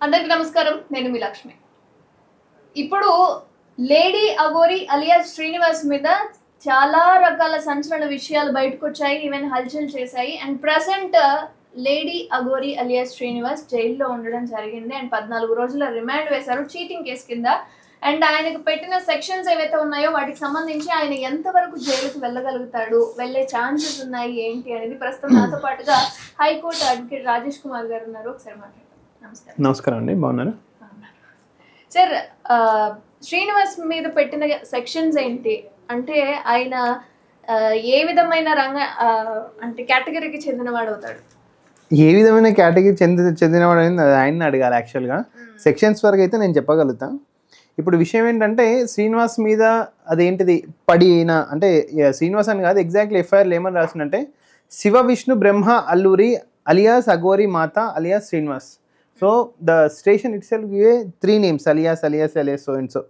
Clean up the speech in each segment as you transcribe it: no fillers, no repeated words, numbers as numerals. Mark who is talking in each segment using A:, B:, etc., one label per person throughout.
A: అందరికీ నమస్కారం. నేను మీ లక్ష్మి. ఇప్పుడు లేడీ అఘోరి అలియాస్ శ్రీనివాస్ మీద చాలా రకాల సంచలన విషయాలు బయటకొచ్చాయి. ఈవెన్ హల్చల్ చేశాయి. And present lady Aghori alias Srinivas జైల్లో ఉండడం జరిగింది. అండ్ 14 రోజుల రిమాండ్ వేశారు చీటింగ్ కేసు కింద. అండ్ ఆయనకు పెట్టిన సెక్షన్స్ ఏవైతే ఉన్నాయో వాటికి సంబంధించి ఆయన ఎంతవరకు జైలుకు వెళ్ళగలుగుతాడు, వెళ్ళే ఛాన్సెస్ ఉన్నాయి ఏంటి అనేది ప్రస్తుతం నాతో పాటుగా హైకోర్టు అడ్వకేట్ రాజేష్ కుమార్ గారు ఉన్నారు. ఒకసారి మాట్లాడతాం. నమస్కారం.
B: నమస్కారం అండి, బాగున్నారా?
A: సార్, శ్రీనివాస్ మీద పెట్టిన సెక్షన్స్ ఏంటి అంటే ఆయన ఏ విధమైన అంటే కేటగిరీకి చెందినవాడు అవుతాడు?
B: ఏ విధమైన కేటగిరీ చెందినవాడు అనేది ఆయన్ని అడగాలి. యాక్చువల్గా సెక్షన్స్ వరకు అయితే నేను చెప్పగలుగుతా. ఇప్పుడు విషయం ఏంటంటే శ్రీనివాస్ మీద అదేంటిది పడిన అంటే శ్రీనివాస్ అని కాదు, ఎగ్జాక్ట్లీ ఎఫ్ఐఆర్లు ఏమని రాసిందంటే శివ విష్ణు బ్రహ్మ Alluri alias Aghori Mata alias Srinivas. So the station it self give 3 names alias so and so.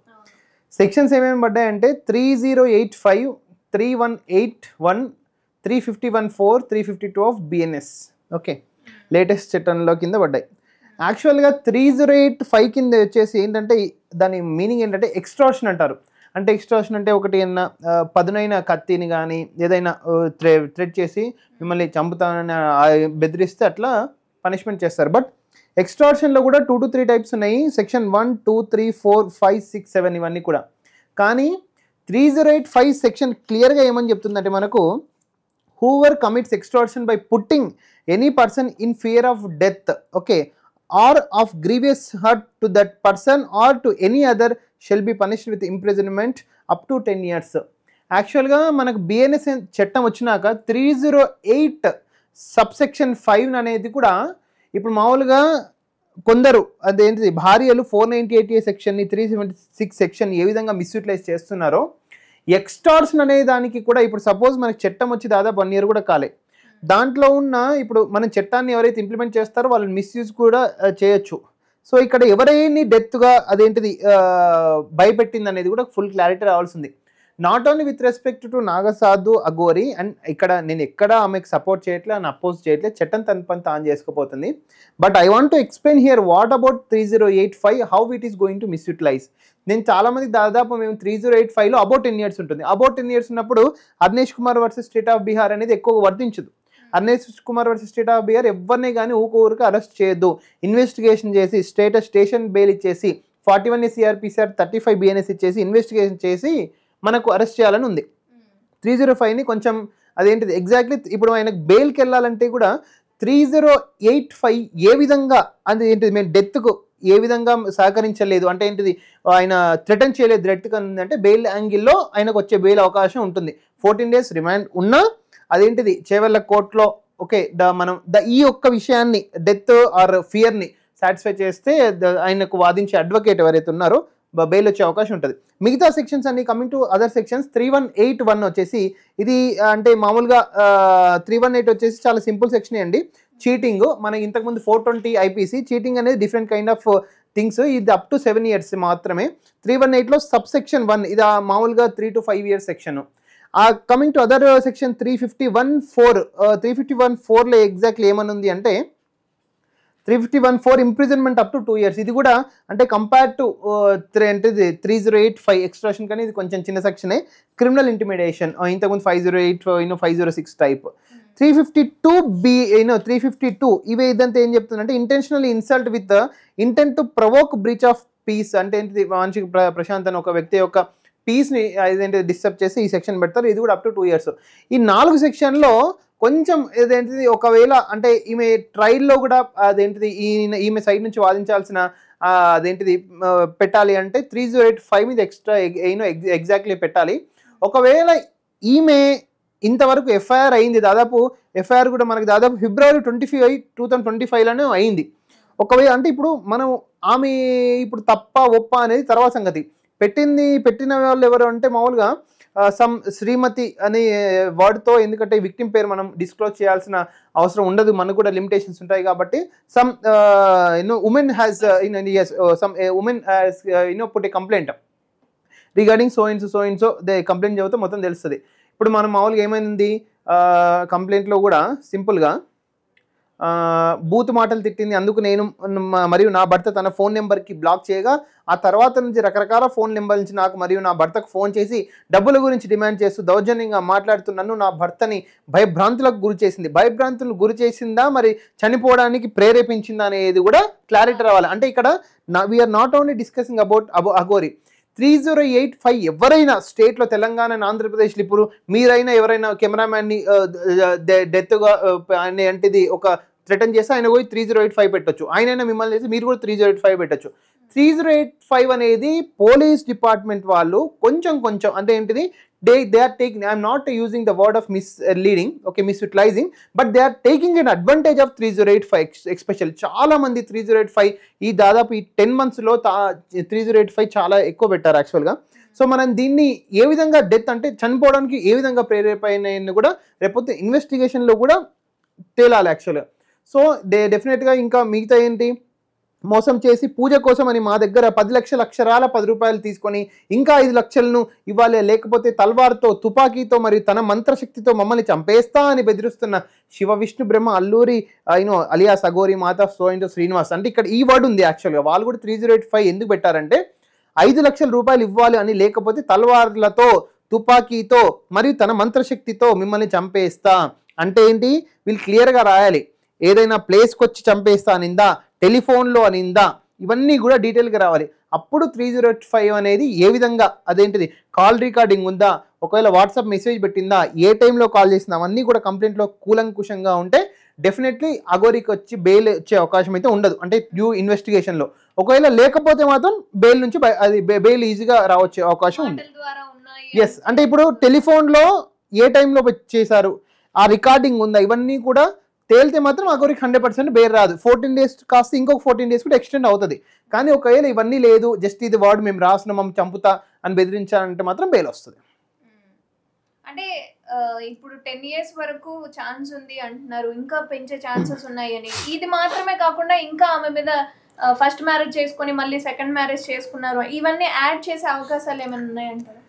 B: Sections ఏమేమి పడ్డాయంటే 3085, 3181, 351(4), 352 ఆఫ్ బిఎన్ఎస్. ఓకే, లేటెస్ట్ చట్టంలో కింద పడ్డాయి. యాక్చువల్గా 3085 కింద వచ్చేసి ఏంటంటే దాని మీనింగ్ ఏంటంటే ఎక్స్ట్రాషన్ అంటారు. అంటే ఎక్స్ట్రాషన్ అంటే ఒకటి ఏమన్నా పదునైన కత్తిని కానీ ఏదైనా థ్రెడ్ చేసి మిమ్మల్ని చంపుతానని బెదిరిస్తే అట్లా పనిష్మెంట్ చేస్తారు. బట్ ఎక్స్టార్షన్లో కూడా 2 to 3 టైప్స్ ఉన్నాయి. సెక్షన్ 1, 2, 3, 4, 5, 6, 7 ఇవన్నీ కూడా. కానీ 3085 సెక్షన్ క్లియర్గా ఏమని చెప్తుందంటే మనకు whoever commits extortion by putting any person in fear of death, okay, or of grievous hurt to that person or to any other shall be punished with imprisonment up to 10 years. యాక్చువల్గా మనకు BNS చట్టం వచ్చినాక 308 subsection 5 అనేది కూడా ఇప్పుడు మామూలుగా కొందరు అదేంటిది భార్యలు 498A సెక్షన్ని 376 సెక్షన్ ఏ విధంగా మిస్యూటిలైజ్ చేస్తున్నారో ఎక్స్టార్షన్ అనే దానికి కూడా ఇప్పుడు సపోజ్ మనకి చట్టం వచ్చి దాదాపు 1 year కూడా కాలే. దాంట్లో ఉన్న ఇప్పుడు మన చట్టాన్ని ఎవరైతే ఇంప్లిమెంట్ చేస్తారో వాళ్ళని మిస్యూజ్ కూడా చేయొచ్చు. సో ఇక్కడ ఎవరైనా డెత్గా అదేంటిది భయపెట్టింది అనేది కూడా ఫుల్ క్లారిటీ రావాల్సింది. Not only with respect to Naga sadhu Aghori. And ఇక్కడ నేను ఎక్కడ ఆమెకు సపోర్ట్ చేయట్లే అని అపోజ్ చేయట్లేదు, చట్టం తన పని తాను చేసుకోపోతుంది. But I want to explain here what about 3085 how it is going to misutilize. నేను చాలామంది దాదాపు మేము 3085లో అబౌట్ 10 years ఉంటుంది. అబౌట్ 10 years ఉన్నప్పుడు Arnesh Kumar versus State of Bihar అనేది ఎక్కువ వర్తించదు. Arnesh Kumar versus State of Bihar ఎవరిని కానీ ఊరికి అరెస్ట్ చేయొద్దు, ఇన్వెస్టిగేషన్ చేసి స్టేషన్ బెయిల్ ఇచ్చేసి 41A CRPC 35 BNS ఇచ్చేసి ఇన్వెస్టిగేషన్ చేసి మనకు అరెస్ట్ చేయాలని ఉంది. 305ని కొంచెం అదేంటిది ఎగ్జాక్ట్లీ ఇప్పుడు ఆయనకు బెయిల్కి వెళ్ళాలంటే కూడా 3085 ఏ విధంగా అది ఏంటిది మేము డెత్కు ఏ విధంగా సహకరించలేదు అంటే ఏంటిది ఆయన థ్రెటన్ చేయలేదు డెత్కి అంటే బెయిల్ యాంగిల్లో ఆయనకు వచ్చే బెయిల్ అవకాశం ఉంటుంది. 14 days రిమాండ్ ఉన్నా అదేంటిది చేవెళ్ళ కోర్టులో ఓకే మనం ఈ ఒక్క విషయాన్ని డెత్ ఆర్ ఫియర్ని సాటిస్ఫై చేస్తే ఆయనకు వాదించే అడ్వకేట్ ఎవరైతే ఉన్నారో బెయిల్ వచ్చే అవకాశం ఉంటుంది. మిగతా సెక్షన్స్ అన్ని కమింగ్ టు అదర్ సెక్షన్స్ 3181 వచ్చేసి ఇది అంటే మామూలుగా 318 వచ్చేసి చాలా సింపుల్ సెక్షన్ అండి. చీటింగ్ మనకి ఇంతకుముందు 420 IPC చీటింగ్ అనేది డిఫరెంట్ కైండ్ ఆఫ్ థింగ్స్, ఇది అప్ టు 7 years మాత్రమే. 318లో సబ్సెక్షన్ 1 ఇది మామూలుగా 3 to 5 years section. Coming to other section 351(4)లో ఎగ్జాక్ట్లీ ఏమని ఉంది అంటే 351(4) ఇంప్రిజన్మెంట్ అప్ టు 2 years. ఇది కూడా అంటే కంపేర్ టు 3085 ఎక్స్ట్రాషన్ కానీ ఇది కొంచెం చిన్న సెక్షనే. క్రిమినల్ ఇంటిమిడేషన్ ఇంతకుముందు 508 506 టైప్. 352B 352 ఇవి ఇదంతా ఏం చెప్తుందంటే intentionally insult with intent to provoke breach of peace అంటే ఏంటిది మనిషికి ప్రశాంత్ అని ఒక వ్యక్తి యొక్క పీస్ని అదేంటి డిస్టర్బ్ చేసి ఈ సెక్షన్ పెడతారు. ఇది కూడా అప్ టు 2 years. ఈ 4 సెక్షన్లో కొంచెం ఏదేంటిది ఒకవేళ అంటే ఈమె ట్రయల్లో కూడా అదేంటిది ఈమె సైడ్ నుంచి వాదించాల్సిన అదేంటిది పెట్టాలి అంటే 3085 మీద ఎక్స్ట్రా ఎగ్జాక్ట్లీ పెట్టాలి. ఒకవేళ ఈమె ఇంతవరకు ఎఫ్ఐఆర్ అయింది, దాదాపు ఎఫ్ఐఆర్ కూడా మనకి దాదాపు February 25, 2025లోనే అయింది. ఒకవేళ అంటే ఇప్పుడు మనం ఆమె ఇప్పుడు తప్ప ఒప్ప అనేది తర్వాత సంగతి. పెట్టిన వాళ్ళు ఎవరు అంటే మామూలుగా శ్రీమతి అనే వర్డ్తో, ఎందుకంటే విక్టిమ్ పేరు మనం డిస్క్లోజ్ చేయాల్సిన అవసరం ఉండదు, మనకు కూడా లిమిటేషన్స్ ఉంటాయి కాబట్టి women has women has put a complaint regarding so and so they complaint చదివితే మొత్తం తెలుస్తుంది. ఇప్పుడు మనం మామూలుగా ఏమైంది కంప్లైంట్లో కూడా సింపుల్గా బూత్ మాటలు తిట్టింది, అందుకు నేను మరియు నా భర్త తన ఫోన్ నెంబర్కి బ్లాక్ చేయగా ఆ తర్వాత నుంచి రకరకాల ఫోన్ నెంబర్ నుంచి నాకు మరియు నా భర్తకు ఫోన్ చేసి డబ్బుల గురించి డిమాండ్ చేస్తూ దౌర్జన్యంగా మాట్లాడుతూ నన్ను నా భర్తని భయభ్రాంతులకు గురి చేసింది. భయభ్రాంతులకు గురి చేసిందా మరి చనిపోవడానికి ప్రేరేపించిందా అనేది కూడా క్లారిటీ రావాలి. అంటే ఇక్కడ we're not only discussing about Aghori. 3085 ఎవరైనా స్టేట్లో తెలంగాణ అండ్ ఆంధ్రప్రదేశ్లో ఇప్పుడు మీరైనా ఎవరైనా కెమెరామ్యాన్ని డెత్గా అంటే ఒక థ్రెటన్ చేస్తే ఆయన పోయి 3085 పెట్టొచ్చు, ఆయనైనా మిమ్మల్ని చేసి మీరు కూడా 3085 పెట్టొచ్చు. 3085 అనేది పోలీస్ డిపార్ట్మెంట్ వాళ్ళు కొంచెం అంటే ఏంటిది they are taking, I am not using the word of misleading, okay, misutilizing, but they are taking an advantage of 3085 especially. చాలా మంది 3085 ఈ దాదాపు ఈ 10 months లో 3085 చాలా ఎక్కువ పెట్టారు యాక్చువల్గా. సో మనం దీన్ని ఏ విధంగా డెత్ అంటే చనిపోవడానికి ఏ విధంగా ప్రేరేపైన కూడా రేపొద్దు ఇన్వెస్టిగేషన్లో కూడా తేలాలి యాక్చువల్గా. సో డెఫినెట్గా ఇంకా మిగతా ఏంటి, మోసం చేసి పూజ కోసం అని మా దగ్గర 10 లక్షల అక్షరాల 10 రూపాయలు తీసుకొని ఇంకా 5 లక్షలను ఇవ్వాలి, లేకపోతే తల్వార్తో తుపాకీతో మరియు తన మంత్రశక్తితో మమ్మల్ని చంపేస్తా అని బెదిరిస్తున్న శివ విష్ణు బ్రహ్మ అల్లూరి అలియాస్ అఘోరి మాత సోయింటో శ్రీనివాస్. అంటే ఇక్కడ ఈ వర్డ్ ఉంది యాక్చువల్గా. వాళ్ళు కూడా 3085 ఎందుకు పెట్టారంటే 5 లక్షల రూపాయలు ఇవ్వాలి అని, లేకపోతే తల్వార్లతో తుపాకీతో మరియు తన మంత్రశక్తితో మిమ్మల్ని చంపేస్తా అంటే ఏంటి, వీళ్ళు క్లియర్గా రాయాలి. ఏదైనా ప్లేస్కి వచ్చి చంపేస్తా అనిందా, టెలిఫోన్లో అనిందా, ఇవన్నీ కూడా డీటెయిల్గా రావాలి. అప్పుడు 3085 అనేది ఏ విధంగా, అదేంటిది కాల్ రికార్డింగ్ ఉందా, ఒకవేళ వాట్సాప్ మెసేజ్ పెట్టిందా, ఏ టైంలో కాల్ చేసిందా, అవన్నీ కూడా కంప్లైంట్లో కూలంకుషంగా ఉంటే డెఫినెట్లీ అఘోరికి వచ్చి బెయిల్ వచ్చే అవకాశం అయితే ఉండదు, అంటే డ్యూ ఇన్వెస్టిగేషన్లో. ఒకవేళ లేకపోతే మాత్రం బెయిల్ నుంచి అది బెయిల్ ఈజీగా రావచ్చే అవకాశం ఉంది. ఎస్, అంటే ఇప్పుడు టెలిఫోన్లో ఏ టైంలో చేశారు, ఆ రికార్డింగ్ ఉందా, ఇవన్నీ కూడా తేలితే మాత్రం అఘోరికి 100% బెయిల్ రాదు. 14 days కాస్త ఇంకొక 14 days కూడా ఎక్స్టెండ్ అవుతుంది. కానీ ఒకవేళ ఇవన్నీ లేదు, జస్ట్ ఇది వర్డ్ మేము రాసిన మమ్మల్ని చంపుతా అని బెదిరించాలంటే మాత్రం బెయిల్ వస్తుంది.
A: అంటే ఇప్పుడు 10 years వరకు ఛాన్స్ ఉంది అంటున్నారు, ఇంకా పెంచే ఛాన్సెస్ ఉన్నాయని. ఇది మాత్రమే కాకుండా ఇంకా ఆమె మీద ఫస్ట్ మ్యారేజ్ చేసుకొని మళ్ళీ సెకండ్ మ్యారేజ్ చేసుకున్నారు, ఇవన్నీ యాడ్ చేసే అవకాశాలు ఏమైనా ఉన్నాయంటారు?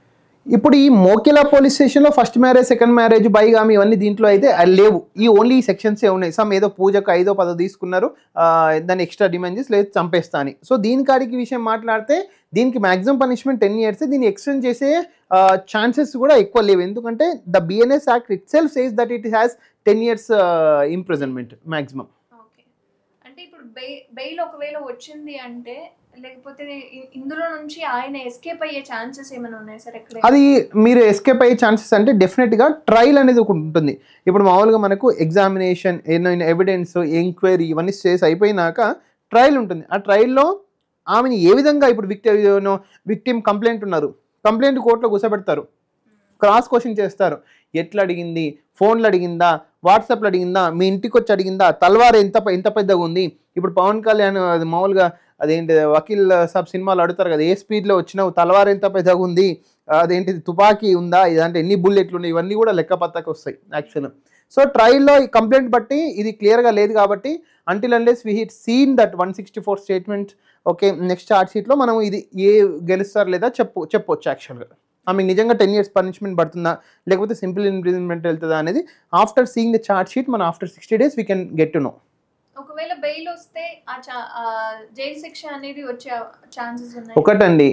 B: ఇప్పుడు ఈ మోకిలా పోలీస్ స్టేషన్లో first marriage, second marriage, bigamy ఇవన్నీ దీంట్లో అయితే లేవు. ఈ ఓన్లీ ఈ సెక్షన్సే ఉన్నాయి. సమ్ ఏదో పూజకు 5వ 10వ తీసుకున్నారు, దాన్ని ఎక్స్ట్రా డిమాండ్ చేసి లేదు చంపేస్తా అని. సో దీనికాడికి విషయం మాట్లాడితే దీనికి మ్యాక్సిమం పనిష్మెంట్ 10 years, దీన్ని ఎక్స్టెండ్ చేసే ఛాన్సెస్ కూడా ఎక్కువ లేవు. ఎందుకంటే the BNS act it self says that it has 10 years imprisonment maximum.
A: Okay, అంటే ఇప్పుడు బెయిల్ ఒకవేళ వచ్చింది అంటే లేకపోతే ఇందులో నుంచి ఆయన ఎస్కేప్ అయ్యే ఛాన్సెస్ ఏమైనా ఉన్నాయి సార్? ఎక్కడ
B: అది మీరు ఎస్కేప్ అయ్యే ఛాన్సెస్ అంటే డెఫినెట్గా ట్రయల్ అనేది ఒకటి ఉంటుంది. ఇప్పుడు మామూలుగా మనకు ఎగ్జామినేషన్, ఎవిడెన్స్, ఎంక్వైరీ ఇవన్నీ స్టేజ్ అయిపోయినాక ట్రయల్ ఉంటుంది. ఆ ట్రయల్లో ఆమెని ఏ విధంగా, ఇప్పుడు విక్టిమ్ కంప్లైంట్ ఉన్నారు, కంప్లైంట్ కోర్టులో కూర్చోబెడతారు, క్రాస్ క్వశ్చన్ చేస్తారు. ఎట్లా అడిగింది, ఫోన్లో అడిగిందా, వాట్సాప్లో అడిగిందా, మీ ఇంటికి వచ్చి అడిగిందా, తల్వార్ ఎంత పెద్దగా ఉంది. ఇప్పుడు పవన్ కళ్యాణ్ అది మామూలుగా అదేంటి వకీల్ సాబ్ సినిమాలు అడుగుతారు కదా, ఏ స్పీడ్లో వచ్చినావు, తల్వార్ ఎంత పెద్దగా ఉంది, అదేంటిది తుపాకీ ఉందా, ఇదంటే ఎన్ని బుల్లెట్లు ఉన్నాయి, ఇవన్నీ కూడా లెక్కపత్తకు వస్తాయి యాక్చువల్. సో ట్రయల్లో ఈ కంప్లైంట్ బట్టి ఇది క్లియర్గా లేదు కాబట్టి until unless we hit seen that 164 statement, okay, next charge షీట్లో మనం ఇది ఏ గెలుస్తారు లేదా చెప్పొచ్చు యాక్చువల్గా. ఆమెకు నిజంగా 10 years పనిష్మెంట్ పడుతుందా లేకపోతే సింపుల్ ఇంప్రిజన్మెంట్ వెళ్తుందా అనేది after seeing the charge sheet మనం after 60 days we can get to know.
A: ఒకవేళ బెయిల్ వస్తే జైలు శిక్ష అనేది వచ్చే ఛాన్సెస్ ఉన్నాయి?
B: ఒకటండి,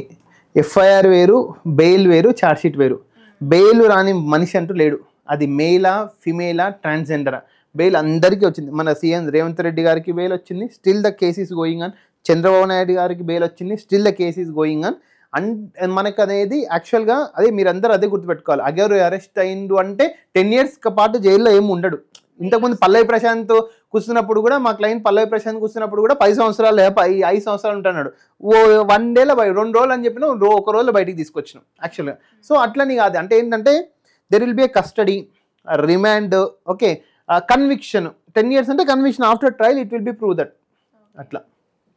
B: ఎఫ్ఐఆర్ వేరు, బెయిల్ వేరు, చార్జ్ షీట్ వేరు. బెయిల్ రాని మనిషి అంటూ లేడు, అది మేలా, ఫిమేలా, ట్రాన్స్జెండరా. బెయిల్ అందరికీ వచ్చింది. మన సీఎం రేవంత్ రెడ్డి గారికి బెయిల్ వచ్చింది, still the case is going on. Chandrababu Naidu గారికి బెయిల్ వచ్చింది, still the case is going on. And మనకు అనేది యాక్చువల్గా అదే మీరందరూ అదే గుర్తుపెట్టుకోవాలి. అగరు అరెస్ట్ అయిండు అంటే 10 years పాటు జైల్లో ఏమి ఉండడు. ఇంతకుముందు పల్లవి ప్రశాంత్ కూర్చున్నప్పుడు కూడా, మా క్లయింట్ పల్లవి ప్రశాంత్ కూర్చున్నప్పుడు కూడా 10 సంవత్సరాలు 5 సంవత్సరాలు ఉంటున్నాడు. 1 day 2 రోజులు అని చెప్పినా ఒక రోజులో బయటికి తీసుకొచ్చినాం యాక్చువల్గా. సో అట్లని కాదు, అంటే ఏంటంటే there will be A custody, remand, okay, conviction. 10 years అంటే conviction after trial it will be prove that. అట్లా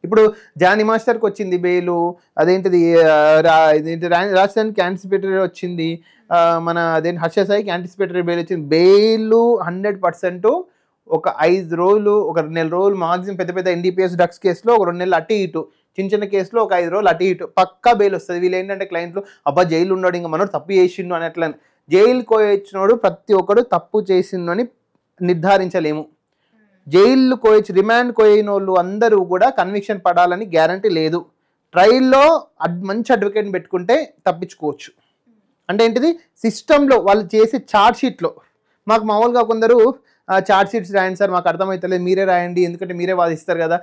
B: ఇప్పుడు జానీ మాస్టర్కి వచ్చింది బెయిలు, అదేంటిది రాజధానికి యాంటిసిపేటరీ వచ్చింది, మన అదేంటి హర్ష సాయికి యాంటిసిపేటరీ బెయిల్ వచ్చింది. బెయిల్ 100% ఒక 5 రోజులు, ఒక 2 నెలల రోజులు మాక్సిమం. పెద్ద ఎన్డీపీఎస్ డ్రగ్స్ కేసులో ఒక 2 నెలలు అటు ఇటు, చిన్న కేసులో ఒక 5 రోజులు అటు ఇటు పక్కా బెయిల్ వస్తుంది. వీళ్ళు ఏంటంటే క్లయింట్లు అబ్బా జైలు ఉన్నాడు, ఇంకా మనోడు తప్పు చేసిండు అని అట్లా. జైలుకి వచ్చినోడు ప్రతి ఒక్కడు తప్పు చేసిండు అని నిర్ధారించలేము. జైలు కోయచ్చు, రిమాండ్ కోయిన వాళ్ళు అందరూ కూడా కన్విక్షన్ పడాలని గ్యారంటీ లేదు. ట్రయల్లో మంచి అడ్వకేట్ని పెట్టుకుంటే తప్పించుకోవచ్చు. అంటే ఏంటిది, సిస్టంలో వాళ్ళు చేసే ఛార్జ్ షీట్లో మాకు మామూలుగా కొందరు ఛార్జ్ షీట్స్ రాయండి సార్, మాకు అర్థమవుతలేదు, మీరే రాయండి, ఎందుకంటే మీరే వాదిస్తారు కదా,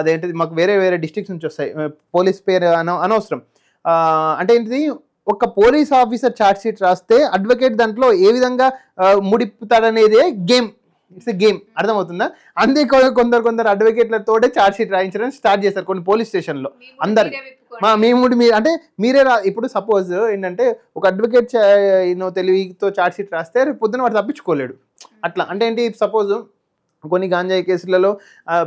B: అదేంటిది మాకు వేరే వేరే డిస్ట్రిక్ట్స్ నుంచి వస్తాయి, పోలీస్ పేరు అనవసరం. అంటే ఏంటిది, ఒక పోలీస్ ఆఫీసర్ ఛార్జ్ షీట్ రాస్తే అడ్వకేట్ దాంట్లో ఏ విధంగా ముడిపుతాడనేదే గేమ్. ఇట్స్ ఎ గేమ్, అర్థమవుతుందా? అందుకే కొందరు అడ్వకేట్లతోటే ఛార్జ్ షీట్ రాయించడం స్టార్ట్ చేస్తారు కొన్ని పోలీస్ స్టేషన్లో. అందరు మీరు అంటే మీరే ఇప్పుడు సపోజ్ ఏంటంటే ఒక అడ్వకేట్ తెలివితో ఛార్జ్ షీట్ రాస్తే రేపు పొద్దున వాడు తప్పించుకోలేడు. అట్లా అంటే ఏంటి, సపోజ్ కొన్ని గాంజాయి కేసులలో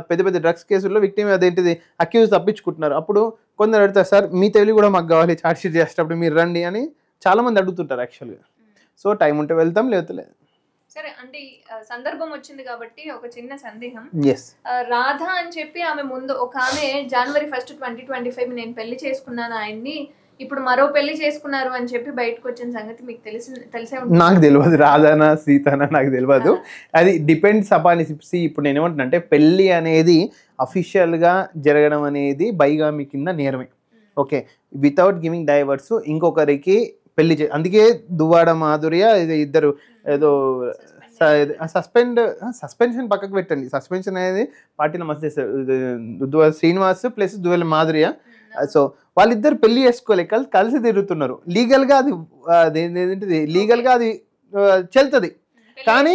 B: పెద్ద పెద్ద డ్రగ్స్ కేసుల్లో విక్టిమ్ అదేంటిది అక్యూజ్ తప్పించుకుంటున్నారు. అప్పుడు కొందరు అడుగుతారు, సార్ మీ తెలివి కూడా మాకు కావాలి ఛార్జ్ షీట్ చేసేటప్పుడు మీరు రండి అని చాలామంది అడుగుతుంటారు యాక్చువల్గా. సో టైం ఉంటే వెళ్తాం, లేకపోతే
A: సరే. అంటే సందర్భం వచ్చింది కాబట్టి ఒక చిన్న సందేహం.
B: ఎస్,
A: రాధ అని చెప్పి ఆమె ముందు ఒక ఆమె January 1, 2025 నేను పెళ్లి చేసుకున్నాను ఆయన్ని, ఇప్పుడు మరో పెళ్లి చేసుకున్నారు అని చెప్పి బయటకు వచ్చిన సంగతి మీకు తెలిసే ఉంటుంది.
B: నాకు తెలియదు, రాధానా సీతానా నాకు తెలియదు. అది డిపెండ్స్ అపాన్. ఇప్పుడు నేను ఏమంటున్నా అంటే పెళ్ళి అనేది అఫీషియల్గా జరగడం అనేది బైగామి కింద నేరమే. ఓకే, వితౌట్ గివింగ్ డైవర్స్ ఇంకొకరికి పెళ్లి అందుకే దువ్వాడ మాధుర్య ఇద్దరు ఏదో సస్పెన్షన్ పక్కకు పెట్టండి, సస్పెన్షన్ అనేది పార్టీలో మస్తు చేస్తారు, శ్రీనివాస్ ప్లస్ దువ్వాడ మాధుర్య. సో వాళ్ళిద్దరు పెళ్లి చేసుకోలే, కలిసి తిరుగుతున్నారు. లీగల్గా అదేంటిది లీగల్గా అది చెల్తుంది. కానీ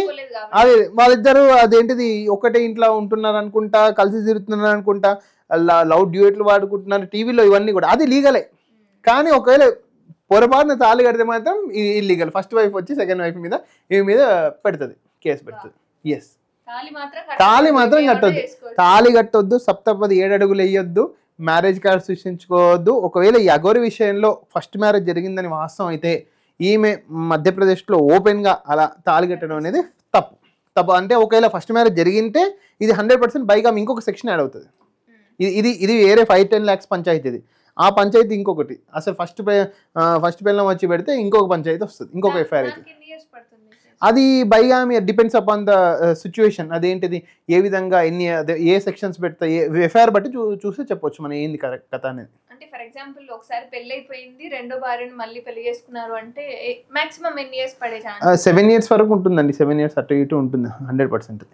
B: అది వాళ్ళిద్దరు అదేంటిది ఒకటే ఇంట్లో ఉంటున్నారు అనుకుంటా, కలిసి తిరుగుతున్నారు అనుకుంటా, లవ్ డ్యూయట్లు వాడుకుంటున్నారు టీవీలో, ఇవన్నీ కూడా అది లీగలే. కానీ ఒకవేళ పొరపాటున తాళి కడితే మాత్రం ఇల్లీగల్. ఫస్ట్ వైఫ్ వచ్చి సెకండ్ వైఫ్ మీద పెడుతుంది, కేసు పెడుతుంది. ఎస్, తాళి మాత్రం కట్టొద్దు, తాళి కట్టొద్దు, సప్తపది 7 అడుగులు వేయొద్దు, మ్యారేజ్ కార్డ్ సృష్టించుకోవద్దు. ఒకవేళ ఈ అఘోరి విషయంలో ఫస్ట్ మ్యారేజ్ జరిగిందని వాస్తవం అయితే ఈమె మధ్యప్రదేశ్లో ఓపెన్గా అలా తాళి కట్టడం అనేది తప్పు. అంటే ఒకవేళ ఫస్ట్ మ్యారేజ్ జరిగింటే ఇది 100% బైగా ఇంకొక సెక్షన్ యాడ్ అవుతుంది. ఇది వేరే 5-10 lakhs పంచాయతీ. ఇది ఆ పంచాయతీ ఇంకొకటి అసలు ఫస్ట్ పిల్లలు వచ్చి పెడితే ఇంకొక పంచాయతీ వస్తుంది, ఇంకొక ఎఫ్ఐఆర్ అయితే. అది bigamy depends upon the situation. అదేంటిది ఏ విధంగా ఏ సెక్షన్స్ పెడతా ఎఫ్ఐఆర్ బట్టి చూస్తే చెప్పొచ్చు మనం ఏంది కరెక్ట్ కథ అనేది.
A: అంటే ఫర్ ఎగ్జాంపుల్ ఒకసారి పెళ్లి అయిపోయింది, రెండో భార్యను మళ్ళీ పెళ్లి చేసుకున్నారు అంటే మాక్సిమం ఎన్ని ఇయర్స్ పడే ఛాన్స్?
B: 7 years వరకు ఉంటుందండి. 7 years అటు ఇటు ఉంటుంది 100%.